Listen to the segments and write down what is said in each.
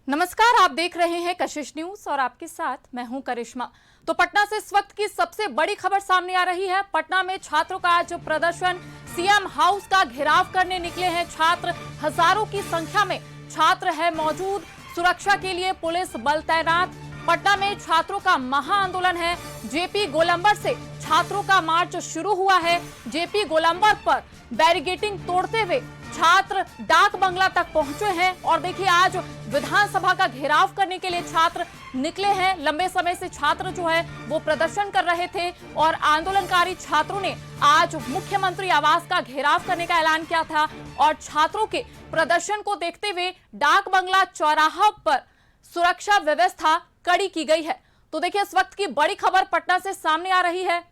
नमस्कार, आप देख रहे हैं कशिश न्यूज और आपके साथ मैं हूं करिश्मा। तो पटना से इस वक्त की सबसे बड़ी खबर सामने आ रही है। पटना में छात्रों का आज प्रदर्शन, सीएम हाउस का घेराव करने निकले हैं छात्र। हजारों की संख्या में छात्र है मौजूद, सुरक्षा के लिए पुलिस बल तैनात। पटना में छात्रों का महाआंदोलन है। जेपी गोलंबर से छात्रों का मार्च शुरू हुआ है। जेपी गोलंबर पर बैरिकेडिंग तोड़ते हुए छात्र डाक बंगला तक पहुंचे हैं और देखिए आज विधानसभा का घेराव करने के लिए छात्र निकले हैं। लंबे समय से छात्र जो है वो प्रदर्शन कर रहे थे और आंदोलनकारी छात्रों ने आज मुख्यमंत्री आवास का घेराव करने का ऐलान किया था और छात्रों के प्रदर्शन को देखते हुए डाक बंगला चौराहा पर सुरक्षा व्यवस्था कड़ी की गई है। तो देखिए इस वक्त की बड़ी खबर पटना से सामने आ रही है।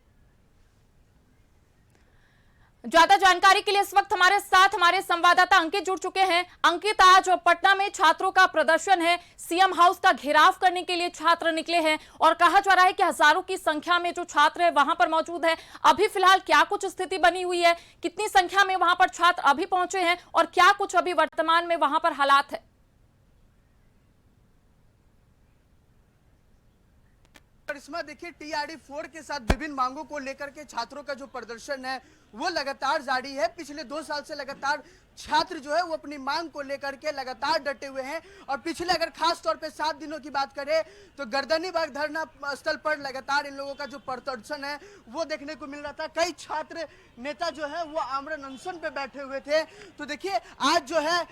ज्यादा जानकारी के लिए इस वक्त हमारे साथ हमारे संवाददाता अंकित जुड़ चुके हैं। अंकित, आज पटना में छात्रों का प्रदर्शन है, सीएम हाउस का घेराव करने के लिए छात्र निकले हैं और कहा जा रहा है कि हजारों की संख्या में जो छात्र है वहां पर मौजूद है। अभी फिलहाल क्या कुछ स्थिति बनी हुई है, कितनी संख्या में वहां पर छात्र अभी पहुंचे हैं और क्या कुछ अभी वर्तमान में वहां पर हालात है? करिश्मा, देखिए टीआरडी 4 के साथ विभिन्न मांगों को लेकर के छात्रों का जो प्रदर्शन है वो लगातार जारी है। पिछले 2 साल से लगातार छात्र जो है वो अपनी मांग को लेकर के लगातार डटे हुए हैं और पिछले अगर खास तौर पे 7 दिनों की बात करें तो गर्दनी बाग धरना स्थल पर लगातार इन लोगों का जो प्रदर्शन है वो देखने को मिल रहा था। कई छात्र नेता जो है वो आमरण अनशन पे बैठे हुए थे। तो देखिए आज जो है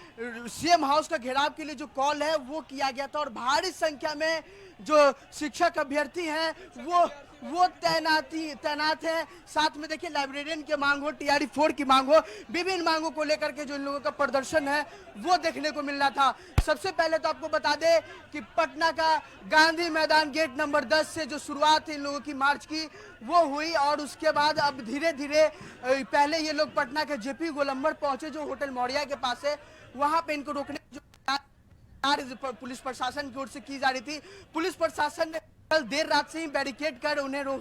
सीएम हाउस का घेराव के लिए जो कॉल है वो किया गया था और भारी संख्या में जो शिक्षक अभ्यर्थी हैं वो तैनात है। साथ में देखिए लाइब्रेरियन की मांग हो, टीआरडी 4 की मांग हो, विभिन्न मांगों को लेकर के जो इन लोगों का प्रदर्शन है वो देखने को मिल रहा था। सबसे पहले तो आपको बता दें कि पटना का गांधी मैदान गेट नंबर 10 से जो शुरुआत इन लोगों की मार्च की वो हुई और उसके बाद अब धीरे धीरे पहले ये लोग पटना के जेपी गोलंबर पहुंचे जो होटल मौर्या के पास है। वहां पे इनको रोकने पुलिस प्रशासन की ओर से की जा रही थी। पुलिस प्रशासन ने कल देर रात से ही बैरिकेड कर उन्हें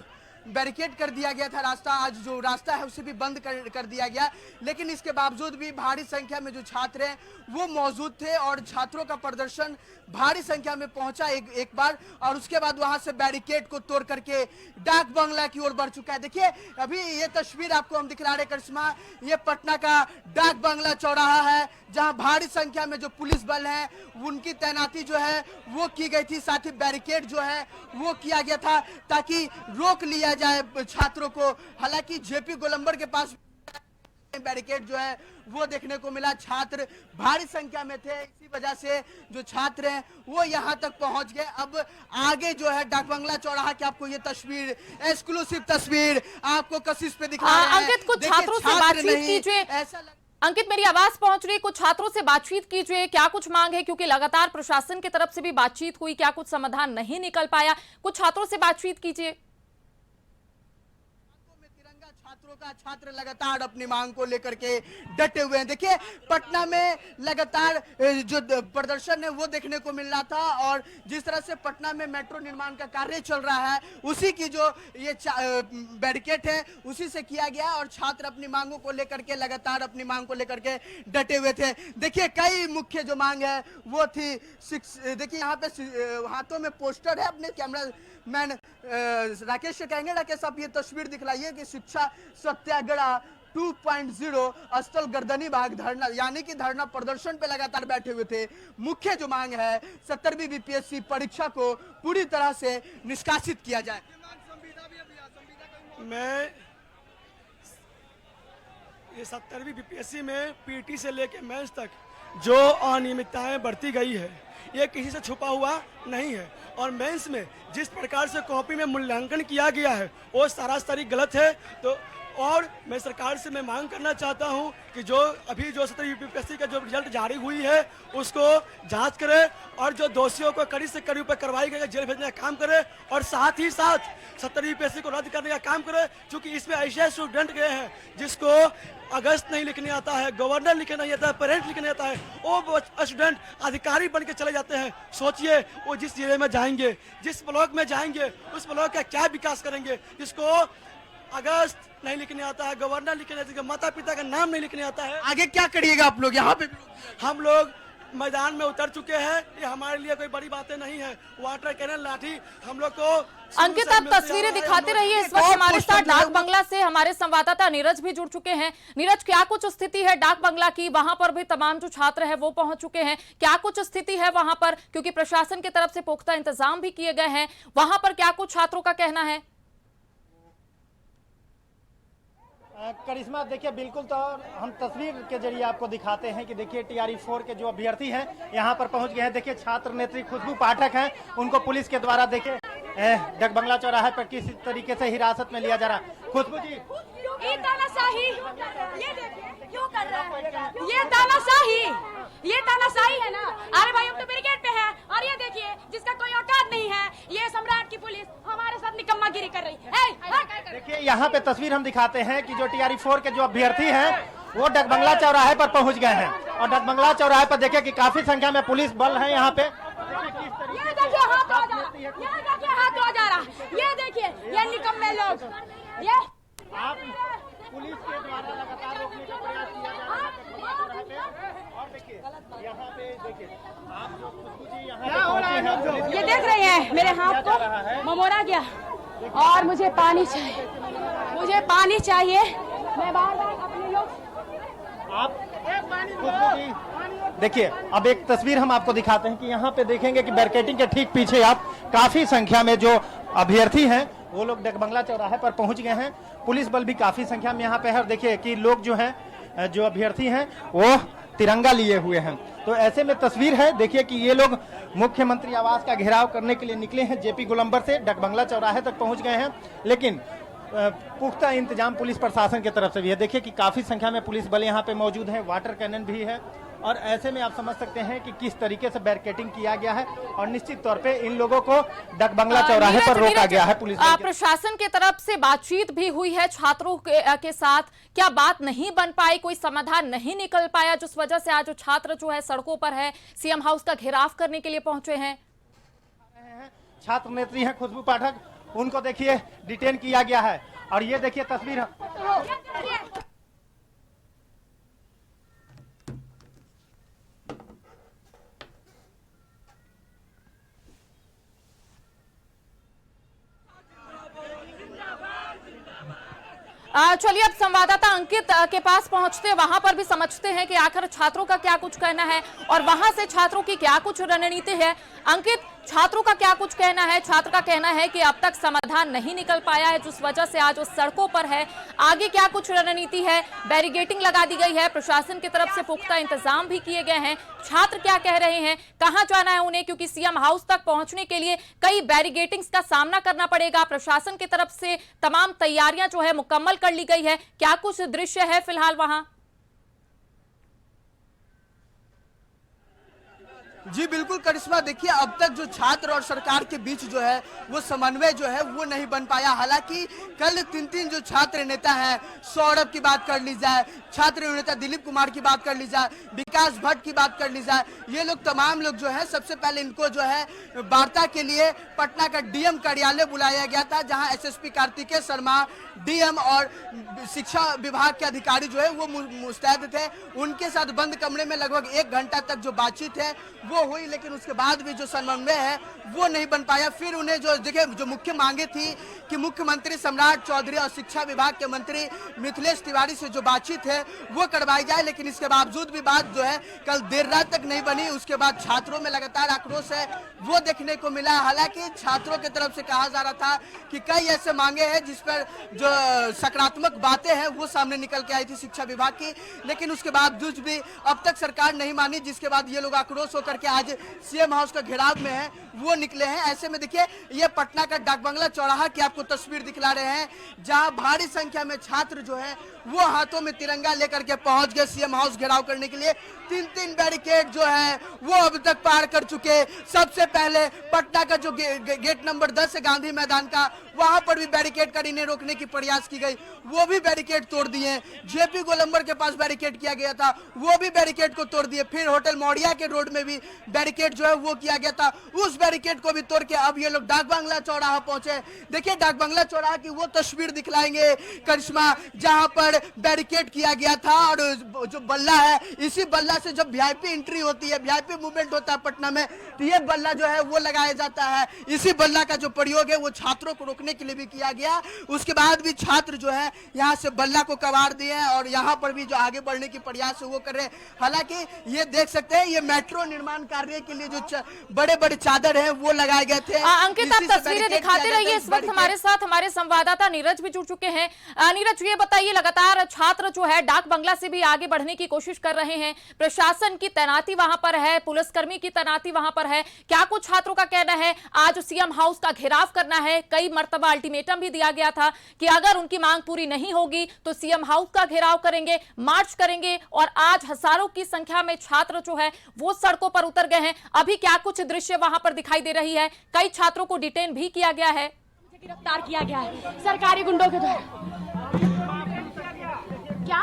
बैरिकेड कर दिया गया था रास्ता। आज जो रास्ता है उसे भी बंद कर दिया गया, लेकिन इसके बावजूद भी भारी संख्या में जो छात्र हैं वो मौजूद थे और छात्रों का प्रदर्शन भारी संख्या में पहुंचा एक बार और उसके बाद वहां से बैरिकेड को तोड़ करके डाक बंगला की ओर बढ़ चुका है। देखिए अभी ये तस्वीर आपको हम दिखा रहे करिश्मा, ये पटना का डाक बंगला चौराहा है जहां भारी संख्या में जो पुलिस बल है उनकी तैनाती जो है वो की गई थी। साथ ही बैरिकेड जो है वो किया गया था ताकि रोक लिया जाए छात्रों को। हालांकि जेपी गोलंबर के पास बैरिकेड जो है वो देखने को मिला। छात्र भारी संख्या में थे, इसी वजह से जो छात्र हैं वो यहां तक पहुंच गए। अब आगे जो है डाक बंगला चौराहा की आपको ये तस्वीर, एक्सक्लूसिव तस्वीर आपको कशिश पे दिखा रहे हैं। अंकित, कुछ छात्रों से बातचीत कीजिए। अंकित, मेरी आवाज पहुंच रही है, कुछ छात्रों से बातचीत कीजिए, क्या कुछ मांग है? क्योंकि लगातार प्रशासन की तरफ से भी बातचीत हुई, क्या कुछ समाधान नहीं निकल पाया? कुछ छात्रों से बातचीत कीजिए। छात्र लगातार अपनी मांग को लेकर के डटे हुए हैं। देखिए पटना में लगातार जो प्रदर्शन है वो देखने को मिल रहा था और जिस तरह से पटना में मेट्रो निर्माण का कार्य चल रहा है उसी की जो ये बैरिकेड है उसी से किया गया और छात्र अपनी मांगों को लेकर के लगातार अपनी मांग को लेकर के डटे हुए थे। देखिए कई मुख्य जो मांग है वो थी, देखिए यहाँ पे हाथों में पोस्टर है। अपने कैमरा मैन राकेश से कहेंगे, राकेश आप ये तस्वीर दिखलाइए कि शिक्षा सत्याग्रह 2.0 स्थल गर्दनी बाग धरना यानी कि धरना प्रदर्शन पे लगातार बैठे हुए थे। मुख्य जो मांग है 17वीं बीपीएससी परीक्षा को पूरी तरह से निष्कासित किया जाए। मैं ये 17वीं बीपीएससी में पीटी से लेके मेंस तक जो अनियमितताएं बढ़ती गई है ये किसी से छुपा हुआ नहीं है और मेंस में जिस प्रकार से कॉपी में मूल्यांकन किया गया है वो सरासरी गलत है। तो और मैं सरकार से मैं मांग करना चाहता हूं कि जो अभी जो 17वीं यूपीएससी का जो रिजल्ट जारी हुई है उसको जांच करे और जो दोषियों को कड़ी से कड़ी पर कार्रवाई करके जेल भेजने का काम करे और साथ ही साथ 17वीं यूपीएससी को रद्द करने का काम करे। क्योंकि इसमें ऐसे स्टूडेंट गए हैं जिसको अगस्त नहीं लिखने आता है, गवर्नर लिखने नहीं आता है, पेरेंट लिखने आता है, वो स्टूडेंट अधिकारी बन के चले जाते हैं। सोचिए वो जिस जिले में जाएंगे, जिस ब्लॉक में जाएंगे, उस ब्लॉक का क्या विकास करेंगे। जिसको अगस्त नहीं लिखने आता है, गवर्नर लिखने आता है, माता पिता का नाम नहीं लिखने आता है। आगे क्या करिएगा आप लोग? यहाँ पे हम लोग मैदान में उतर चुके हैं। ये हमारे लिए कोई बड़ी बातें नहीं है। वाटर कैनन लाठी हम लोग को अंकित, आप तस्वीरें दिखाते रहिए। इस वक्त हमारे साथ डाक बंगला से हमारे संवाददाता नीरज भी जुड़ चुके हैं। नीरज, क्या कुछ स्थिति है डाक बंगला की? वहां पर भी तमाम जो छात्र है वो पहुंच चुके हैं। क्या कुछ स्थिति है वहां पर, क्योंकि प्रशासन की तरफ से पुख्ता इंतजाम भी किए गए हैं? वहां पर क्या कुछ छात्रों का कहना है? करिश्मा, देखिए बिल्कुल, तो हम तस्वीर के जरिए आपको दिखाते हैं कि देखिए TRE 4 के जो अभ्यर्थी हैं यहाँ पर पहुंच गए हैं। देखिए छात्र नेत्री खुशबू पाठक हैं, उनको पुलिस के द्वारा देखिए डाक बंगला चौराहे पर किस तरीके से हिरासत में लिया जा रहा है। खुशबू जी, ये तानाशाही, ये देखिए क्यों कर रहा है, ये तानाशाही, ये तानाशाही है ना। अरे भाई, हम तो बैरिकेड पे है और ये देखिए जिसका कोई औकात नहीं है, ये सम्राट की पुलिस हमारे साथ निकम्मागिरी कर रही है। देखिए यहाँ पे तस्वीर हम दिखाते हैं कि जो TRE 4 के जो अभ्यर्थी हैं वो डाक बंगला चौराहे पर पहुंच गए हैं और डाक बंगला चौराहे पर देखिए कि काफी संख्या में पुलिस बल है यहाँ पे। ये देखिए हाथ धोया जा रहा, ये देखिए हाथ धोया जा रहा, ये देखिए ये निकम्मे लोग, ये आप पुलिस के द्वारा लगातार रोकने का प्रयास किया जा रहा है। और देखिए यहाँ पे देखिए आप जो खुशबू जी यहाँ पे पहुंचे हैं, ये देख रहे हैं मेरे हाथ को ममोरा गया और मुझे पानी चाहिए, मुझे पानी चाहिए। मैं बार-बार अपने लोग आप खुशबू जी देखिए, अब एक तस्वीर हम आपको दिखाते हैं कि यहाँ पे देखेंगे कि बैरिकेडिंग के ठीक पीछे आप काफी संख्या में जो अभ्यर्थी हैं वो लोग डाक बंगला चौराहे पर पहुंच गए हैं। पुलिस बल भी काफी संख्या में यहाँ पे है और देखिए कि लोग जो हैं जो अभ्यर्थी हैं वो तिरंगा लिए हुए हैं। तो ऐसे में तस्वीर है देखिए कि ये लोग मुख्यमंत्री आवास का घेराव करने के लिए निकले हैं। JP गोलंबर से डाक बंगला चौराहे तक पहुंच गए हैं, लेकिन पुख्ता इंतजाम पुलिस प्रशासन की तरफ से भी है। देखिए कि काफी संख्या में पुलिस बल यहाँ पे मौजूद है, वाटर कैनन भी है और ऐसे में आप समझ सकते हैं कि किस तरीके से बैरिकेडिंग किया गया है और निश्चित तौर पे इन लोगों को डाक बंगला चौराहे पर रोका गया है। पुलिस प्रशासन की तरफ से बातचीत भी हुई है छात्रों के साथ, क्या बात नहीं बन पाई, कोई समाधान नहीं निकल पाया जिस वजह से आज छात्र जो है सड़कों पर है, CM हाउस का घेराव करने के लिए पहुंचे हैं? छात्र नेत्री हैं खुशबू पाठक, उनको देखिए डिटेन किया गया है और ये देखिए तस्वीर चलिए अब संवाददाता अंकित के पास पहुंचते, वहां पर भी समझते हैं कि आखिर छात्रों का क्या कुछ कहना है और वहां से छात्रों की क्या कुछ रणनीति है। अंकित, छात्रों का क्या कुछ कहना है? छात्र का कहना है कि अब तक समाधान नहीं निकल पाया है जिस वजह से आज वो सड़कों पर है। आगे क्या कुछ रणनीति है? बैरिकेडिंग लगा दी गई है, प्रशासन की तरफ से पुख्ता इंतजाम भी किए गए हैं। छात्र क्या कह रहे हैं, कहां जाना है उन्हें, क्योंकि CM हाउस तक पहुंचने के लिए कई बैरिकेडिंग्स का सामना करना पड़ेगा। प्रशासन की तरफ से तमाम तैयारियां जो है मुकम्मल कर ली गई है। क्या कुछ दृश्य है फिलहाल वहां? जी बिल्कुल करिश्मा, देखिए अब तक जो छात्र और सरकार के बीच जो है वो समन्वय जो है वो नहीं बन पाया। हालांकि कल तीन जो छात्र नेता हैं, सौरभ की बात कर ली जाए, छात्र नेता दिलीप कुमार की बात कर ली जाए, विकास भट्ट की बात कर ली जाए, ये लोग तमाम लोग जो है सबसे पहले इनको जो है वार्ता के लिए पटना का DM कार्यालय बुलाया गया था, जहाँ SSP कार्तिकेय शर्मा, DM और शिक्षा विभाग के अधिकारी जो है वो मुस्तैद थे। उनके साथ बंद कमरे में लगभग 1 घंटा तक जो बातचीत है वो हुई, लेकिन उसके बाद भी जो समन्वय है वो नहीं बन पाया। फिर उन्हें जो देखिए जो मुख्य मांगे थी कि मुख्यमंत्री सम्राट चौधरी और शिक्षा विभाग के मंत्री मिथिलेश तिवारी से जो बातचीत है वो करवाई जाए, लेकिन इसके बावजूद भी बात जो है कल देर रात तक नहीं बनी। उसके बाद छात्रों में लगातार आक्रोश है वो देखने को मिला। हालांकि छात्रों की तरफ से कहा जा रहा था कि कई ऐसे मांगे हैं जिस पर जो सकारात्मक बातें हैं वो सामने निकल के आई थी शिक्षा विभाग की, लेकिन उसके बावजूद भी अब तक सरकार नहीं मानी, जिसके बाद ये लोग आक्रोश होकर के आज CM हाउस का घेराव में है वो निकले हैं। ऐसे में देखिए ये पटना का डाक बंगला चौराहा की आपको तस्वीर दिखला रहे हैं, जहां भारी संख्या में छात्र जो है वो हाथों में तिरंगा लेकर के पहुंच गए CM हाउस घेराव करने के लिए। 3 बैरिकेड जो है वो अब तक पार कर चुके। सबसे पहले पटना का जो गेट नंबर 10 है गांधी मैदान का, वहां पर भी बैरिकेड कर इन्हें रोकने की प्रयास की गई, वो भी बैरिकेड तोड़ दिए। JP गोलंबर के पास बैरिकेड किया गया था, वो भी बैरिकेड को तोड़ दिए। फिर होटल मौर्या के रोड में भी बैरिकेड जो है वो किया गया था, उस बैरिकेड को भी तोड़ के अब ये लोग डाक बंगला चौराहा पहुंचे। देखिए डाक बंगला चौराहा की वो तस्वीर दिखलाएंगे करिश्मा, जहां पर बैरिकेड किया गया था और जो बल्ला है, इसी बल्ला से जब वीआईपी एंट्री होती है, वीआईपी मूवमेंट होता है पटना में, तो ये बल्ला जो है वो लगाया जाता है। इसी बल्ला का जो प्रयोग है वो छात्रों को रोकने के लिए भी किया गया। उसके बाद भी छात्र जो है यहाँ से बल्ला को कबाड़ दिए हैं और यहाँ पर भी जो आगे बढ़ने की प्रयास है वो कर रहे हैं। हालांकि ये देख सकते हैं ये मेट्रो निर्माण कार्य के लिए जो बड़े बड़े चादर हैं वो लगाए गए थे। अंकित, आप तस्वीरें दिखाते रहिए। इस वक्त हमारे साथ हमारे संवाददाता नीरज भी जुड़ चुके हैं। नीरज, ये बताइए, लगातार छात्र जो है डाक बंगला से भी आगे बढ़ने की कोशिश कर रहे हैं, प्रशासन की तैनाती वहां पर है, पुलिसकर्मी की तैनाती वहां पर है, क्या कुछ छात्रों का कहना है? आज सीएम हाउस का घेराव करना है, कई मर्तबा अल्टीमेटम भी दिया गया था कि अगर उनकी मांग पूरी नहीं होगी तो सीएम हाउस का घेराव करेंगे, मार्च करेंगे, और आज हजारों की संख्या में छात्र जो है वो सड़कों पर उतर गए हैं। अभी क्या कुछ दृश्य वहां पर दिखाई दे रही है? कई छात्रों को डिटेन भी किया गया है, गिरफ्तार किया गया है सरकारी गुंडों के द्वारा। क्या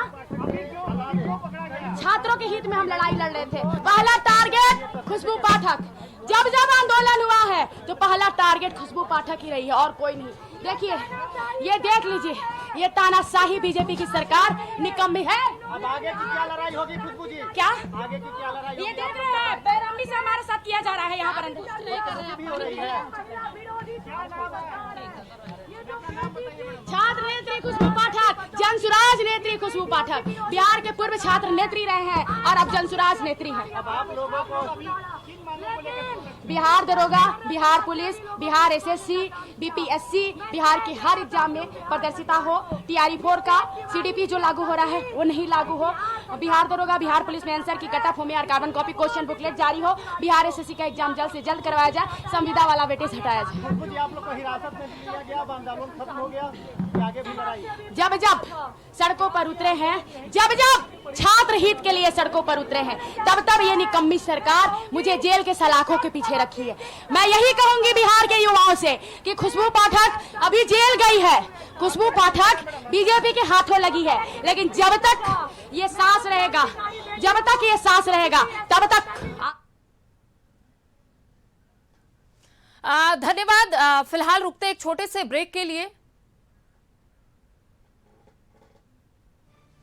छात्रों के हित में हम लड़ाई लड़ रहे थे। पहला टारगेट खुशबू पाठक, जब जब आंदोलन हुआ है तो पहला टारगेट खुशबू पाठक ही रही है और कोई नहीं। देखिए, ये देख लीजिए, ये तानाशाही बीजेपी की सरकार निकम्मी है। अब आगे की क्या लड़ाई होगी खुशबू जी? क्या आगे की क्या लड़ाई? ये देख रहे हैं, बेरहमी से हमारे साथ किया जा रहा है यहाँ पर अंदर। छात्र नेत्री खुशबू पाठक, जनसुराज नेत्री खुशबू पाठक बिहार के पूर्व छात्र नेत्री रहे हैं और अब जनसुराज नेत्री हैं। अब आप लोगों को बिहार दरोगा, Bihar police, Bihar SSC, BPSC, Bihar के हर एग्जाम में पारदर्शिता हो, टीआरई 4 का सीडीपी जो लागू हो रहा है वो नहीं लागू हो, बिहार दरोगा, बिहार पुलिस में आंसर की कट ऑफ हो में और कार्बन कॉपी क्वेश्चन बुकलेट जारी हो, बिहार एसएससी का एग्जाम जल्द से जल्द करवाया जाए, संविदा वाला वेटेज हटाया जाए। आप लोग को हिरासत में लिया गया, आंदोलन खत्म हो गया, आगे भी लड़ाई? जब जब सड़कों पर उतरे हैं, जब जब छात्र हित के लिए सड़कों पर उतरे हैं, तब तब ये निकम्मी सरकार मुझे जेल के सलाखों के पीछे रखी है। मैं यही कहूंगी बिहार के युवाओं से कि खुशबू पाठक अभी जेल गई है, खुशबू पाठक बीजेपी के हाथों लगी है, लेकिन जब तक ये सांस रहेगा, जब तक ये सांस रहेगा, तब तक। धन्यवाद। फिलहाल रुकते एक छोटे से ब्रेक के लिए।